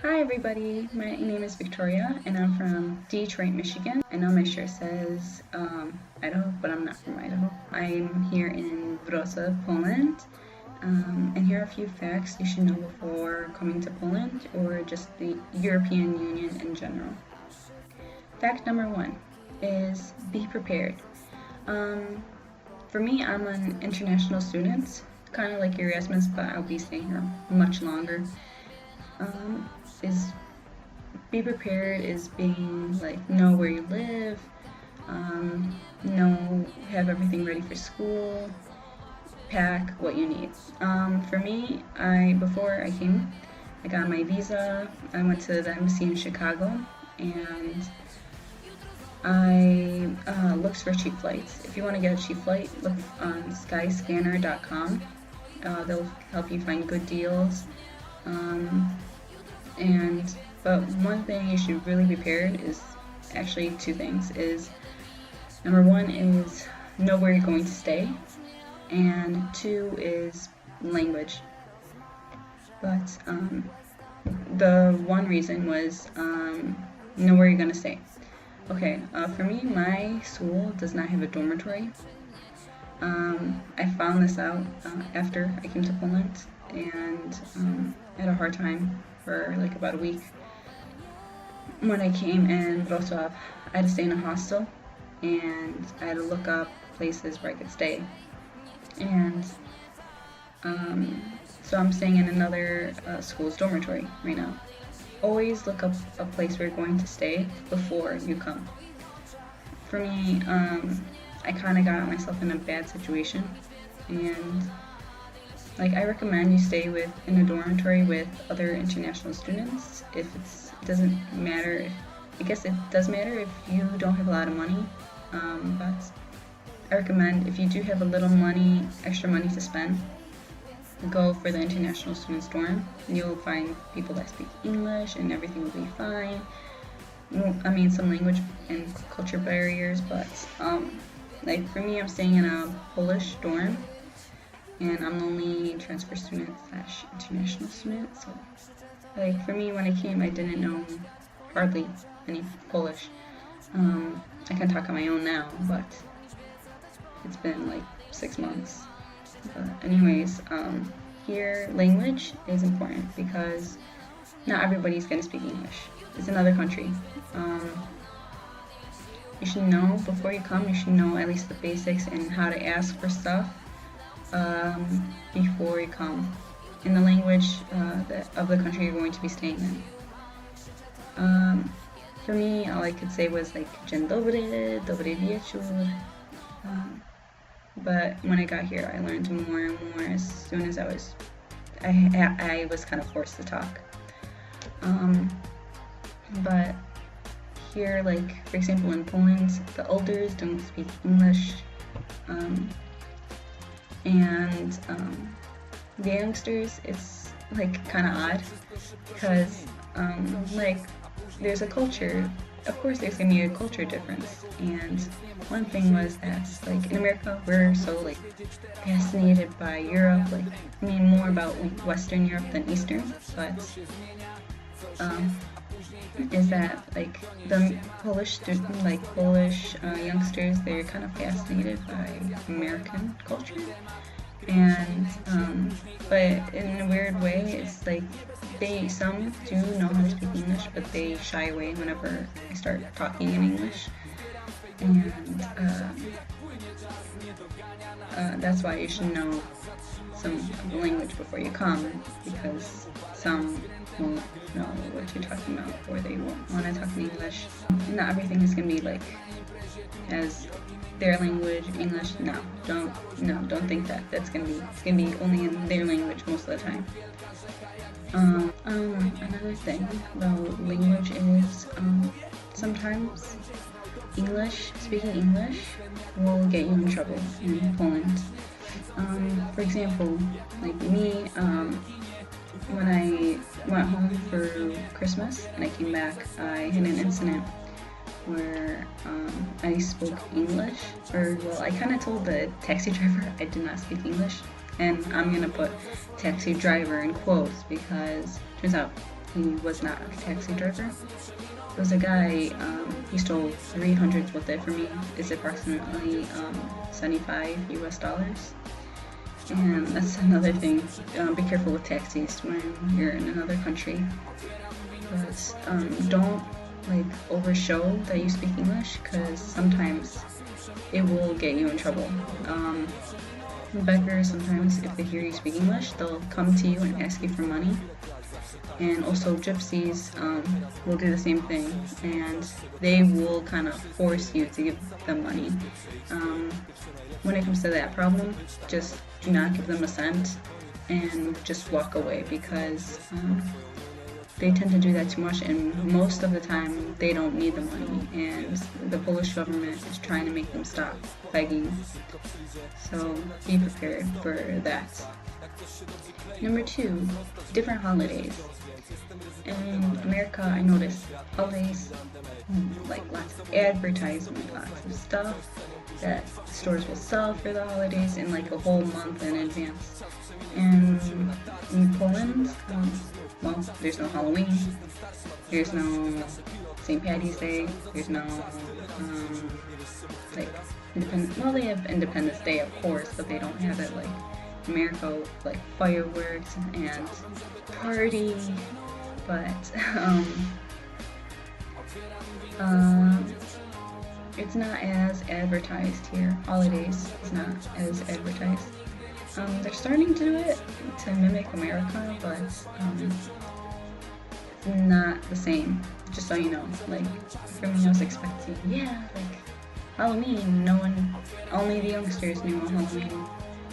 Hi everybody, my name is Victoria and I'm from Detroit, Michigan. I know my shirt says Idaho, but I'm not from Idaho. I'm here in Wrocław, Poland, and here are a few facts you should know before coming to Poland or just the European Union in general. Fact number 1 is be prepared. For me, I'm an international student, kind of like Erasmus, but I'll be staying here much longer. Is be prepared is being like know where you live, have everything ready for school, pack what you need. For me, before I came, I got my visa. I went to the embassy in Chicago and I looked for cheap flights. If you want to get a cheap flight, look on skyscanner.com. They'll help you find good deals. But one thing you should really be prepared is actually two things. Number 1 is know where you're going to stay, and 2 is language. But the one reason was know where you're going to stay. Okay, for me, my school does not have a dormitory. I found this out after I came to Poland, and I had a hard time for like about a week. When I came in Wrocław, I had to stay in a hostel, and I had to look up places where I could stay. And so I'm staying in another school's dormitory right now. Always look up a place where you're going to stay before you come. For me, I kind of got myself in a bad situation, and I recommend you stay in a dormitory with other international students. If it doesn't matter, I guess it does matter if you don't have a lot of money, but I recommend if you do have a little extra money to spend, go for the international students dorm. You'll find people that speak English and everything will be fine. I mean, some language and culture barriers, but for me, I'm staying in a Polish dorm, and I'm the only transfer student / international student. So, for me, when I came, I didn't know hardly any Polish. I can talk on my own now, but it's been 6 months. But anyways, here language is important because not everybody's going to speak English. It's another country. You should know before you come. You should know at least the basics and how to ask for stuff before you come in the language of the country you're going to be staying in. For me, all I could say was dzień dobry, dobry wieczór. But when I got here, I learned more and more as soon as I was kind of forced to talk. But here, for example, in Poland, the elders don't speak English, and the youngsters, it's kind of odd because there's a culture. Of course, there's gonna be a culture difference, and one thing was that in America, we're so fascinated by Europe, more about Western Europe than Eastern, but is that the Polish youngsters, they're kind of fascinated by American culture, and but in a weird way, it's some do know how to speak English, but they shy away whenever I start talking in English, and that's why you should know some language before you come, because some won't know what you're talking about, or they won't want to talk in English. Not everything is going to be as their language, English. Don't think that. It's gonna be only in their language most of the time. Another thing about language is sometimes speaking English will get you in trouble in Poland. For example, me, when I went home for Christmas and I came back, I had an incident where I spoke English, I kind of told the taxi driver I did not speak English, And I'm gonna put taxi driver in quotes because turns out he was not a taxi driver. It was a guy, he stole 300 what that for me is approximately 75 US dollars. And that's another thing, be careful with taxis when you're in another country. But don't like overshow that you speak English, because sometimes it will get you in trouble. Beggars, sometimes if they hear you speak English, they'll come to you and ask you for money. And also gypsies will do the same thing, and they will kind of force you to give them money. When it comes to that problem, just do not give them a cent and just walk away, because they tend to do that too much, and most of the time they don't need the money, and the Polish government is trying to make them stop begging. So be prepared for that. Number 2, different holidays. In America, I noticed holidays, like lots of advertisement, lots of stuff that stores will sell for the holidays in like a whole month in advance. And in Poland, well, there's no Halloween, there's no St. Patty's Day, there's no like they have Independence Day, of course, but they don't have it like America with like fireworks and party. But it's not as advertised here. Holidays is not as advertised. They're starting to do it to mimic America, but it's not the same. Just so you know, like for me, I was expecting, like Halloween. Only the youngsters knew what Halloween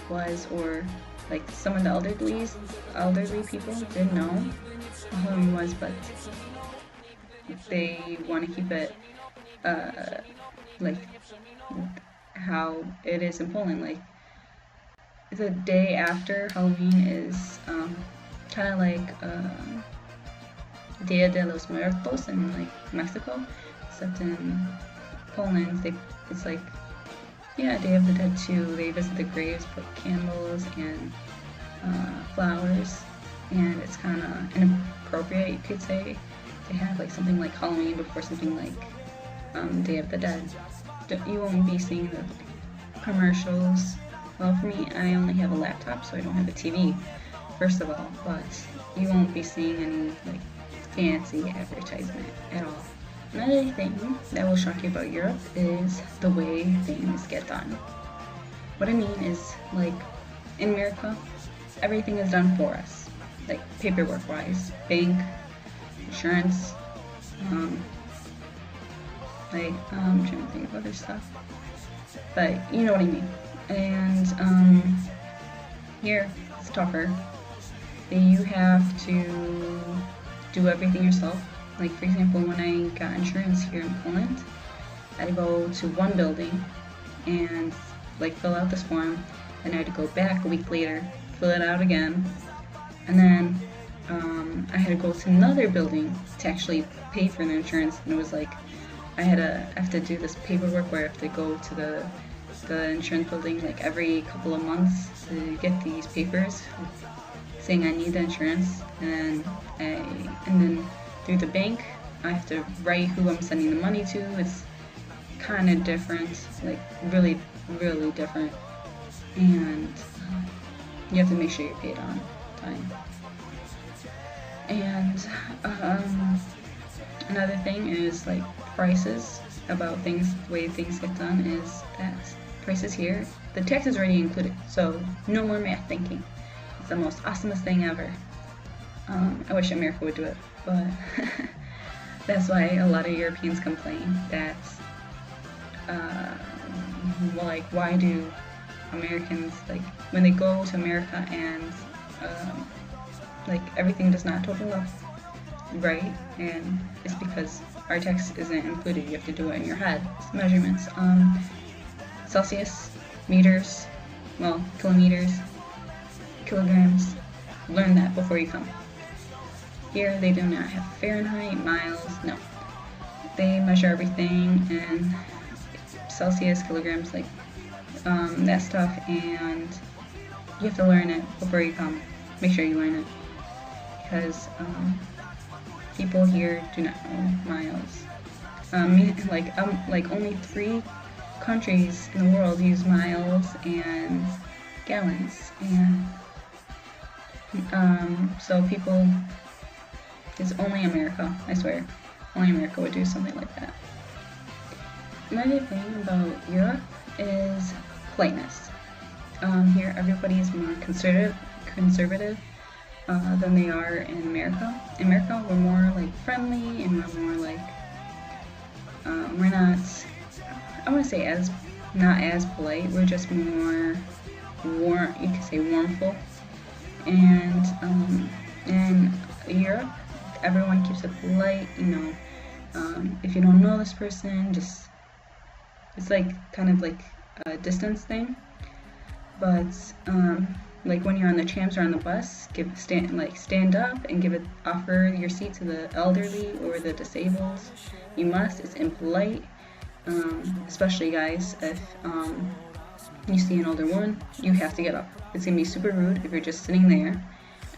was, or like some of the elderly people didn't know what Halloween was, but they want to keep it like how it is in Poland. Like the day after Halloween is kind of like Dia de los Muertos in like Mexico, except in Poland it's like Day of the Dead too. They visit the graves, put candles and flowers, and it's kind of inappropriate, you could say, to have like something like Halloween before something like Day of the Dead. You won't be seeing the commercials. Well, for me, I only have a laptop, so I don't have a TV, first of all, but you won't be seeing any like fancy advertisement at all. Another thing that will shock you about Europe is the way things get done. What I mean is, like, in America, everything is done for us, like paperwork-wise, bank, insurance, I'm trying to think of other stuff, but you know what I mean. And here it's tougher. You have to do everything yourself. Like, for example, when I got insurance here in Poland, I had to go to one building and like fill out this form, and I had to go back a week later, fill it out again, and then I had to go to another building to actually pay for the insurance. And it was like I have to do this paperwork where I have to go to the insurance building like every couple of months to get these papers saying I need the insurance, and then through the bank I have to write who I'm sending the money to. It's kind of different, like really, really different, and you have to make sure you're paid on time. And another thing is like prices about things. The way things get done is that prices here, the tax is already included, so no more math thinking. It's the most awesomest thing ever. I wish America would do it, but that's why a lot of Europeans complain that like, why do Americans, like, when they go to America and like everything does not total up right, and it's because our tax isn't included. You have to do it in your head. Measurements, Celsius, meters, well, kilometers, kilograms. Learn that before you come. Here they do not have Fahrenheit, miles, no. They measure everything in Celsius, kilograms, like that stuff, and you have to learn it before you come. Make sure you learn it, because people here do not know miles. Like only 3 countries in the world use miles and gallons, and so people, it's only America, I swear, only America would do something like that. Another thing about Europe is politeness. Here everybody is more conservative than they are in America. In America, we're more like friendly, and we're more like we're not, I want to say not as polite. We're just more warm. You could say warmful. And in Europe, everyone keeps it polite. If you don't know this person, just, it's like kind of like a distance thing. But like when you're on the trams or on the bus, stand up and offer your seat to the elderly or the disabled. You must. It's impolite, especially guys. If you see an older woman, you have to get up. It's gonna be super rude if you're just sitting there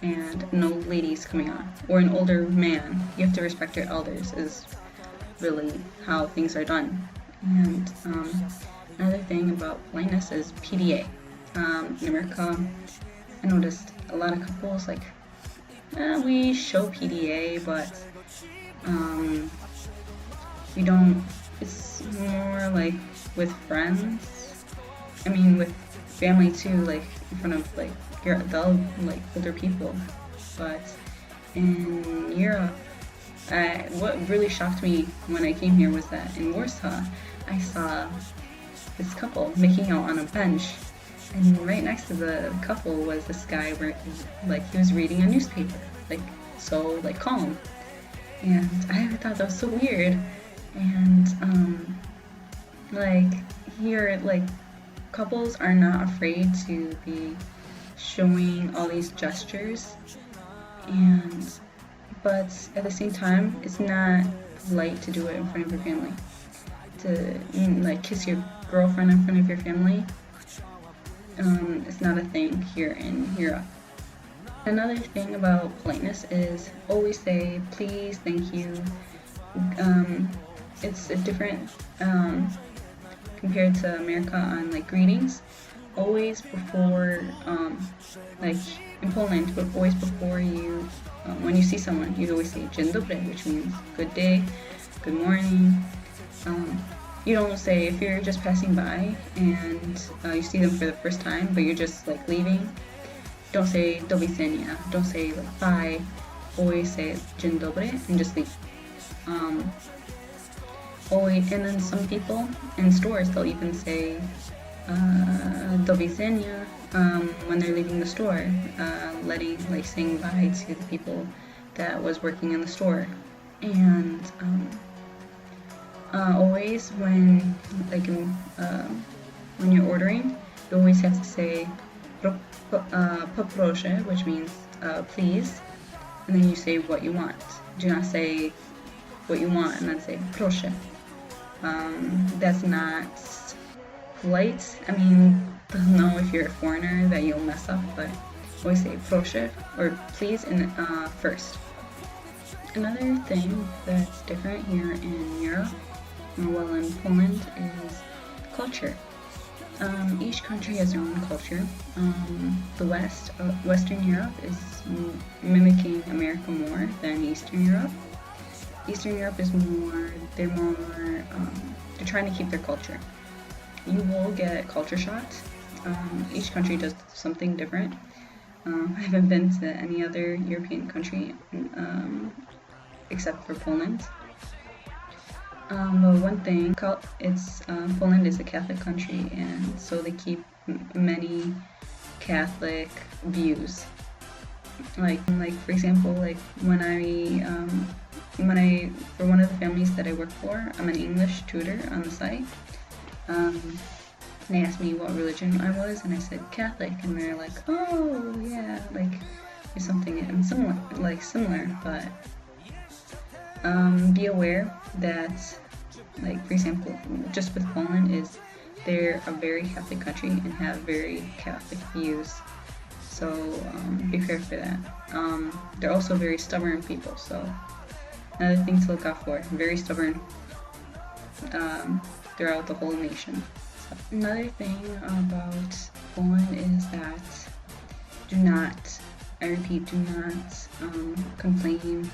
and no ladies coming on, or an older man. You have to respect your elders. Is really how things are done. And another thing about politeness is PDA. In America, I noticed a lot of couples like, we show PDA, but we don't. It's more like with friends. I mean, with family too, like in front of like the older people. But in Europe, what really shocked me when I came here was that in Warsaw, I saw this couple making out on a bench, and right next to the couple was this guy where he was reading a newspaper, so calm. And I thought that was so weird. And here, couples are not afraid to be showing all these gestures, but at the same time, it's not polite to do it in front of your family. To kiss your girlfriend in front of your family, it's not a thing here in Europe. Another thing about politeness is always say please, thank you. It's a different compared to America on greetings. Always before, in Poland, but always before you, when you see someone, you always say dzień dobry, which means good day, good morning. You don't say, if you're just passing by and you see them for the first time, but you're just leaving, don't say do widzenia, don't say bye. Always say dzień dobry and just leave. Always, and then some people in stores, they'll even say do widzenia when they're leaving the store, saying bye to the people that was working in the store. And always when you're ordering, you always have to say poproszę, which means please, and then you say what you want. Do not say what you want and then say proszę. That's not polite. I mean, don't know if you're a foreigner that you'll mess up, but always say proszę or please first. Another thing that's different here in Europe, well, in Poland, is culture. Each country has their own culture. The Western Europe is mimicking America more than Eastern Europe. Eastern Europe is they're trying to keep their culture. You will get culture shocked. Each country does something different. I haven't been to any other European country except for Poland. But one thing, Poland is a Catholic country, and so they keep many Catholic views. For example, when I for one of the families that I work for, I'm an English tutor on the site. And they asked me what religion I was, and I said Catholic, and they're like, oh yeah, there's something similar, but be aware that, for example, just with Poland, they're a very Catholic country and have very Catholic views. so be prepared for that. They're also very stubborn people, so another thing to look out for. Very stubborn throughout the whole nation. So, another thing about Poland is that do not, I repeat, do not complain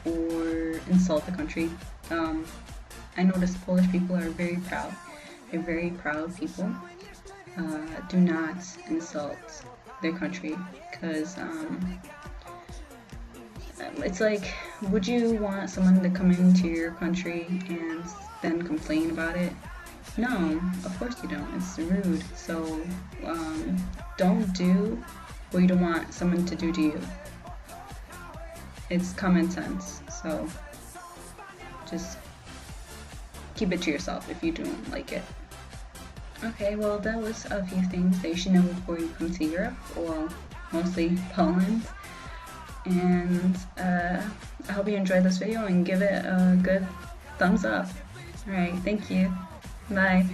or insult the country. I notice Polish people are very proud. They're very proud people. Do not insult their country, because it's like, would you want someone to come into your country and then complain about it? No, of course you don't. It's rude. So don't do what you don't want someone to do to you. It's common sense. So just keep it to yourself if you don't like it. Okay, well, that was a few things that you should know before you come to Europe, well, mostly Poland. And I hope you enjoyed this video and give it a good thumbs up. Alright, thank you. Bye.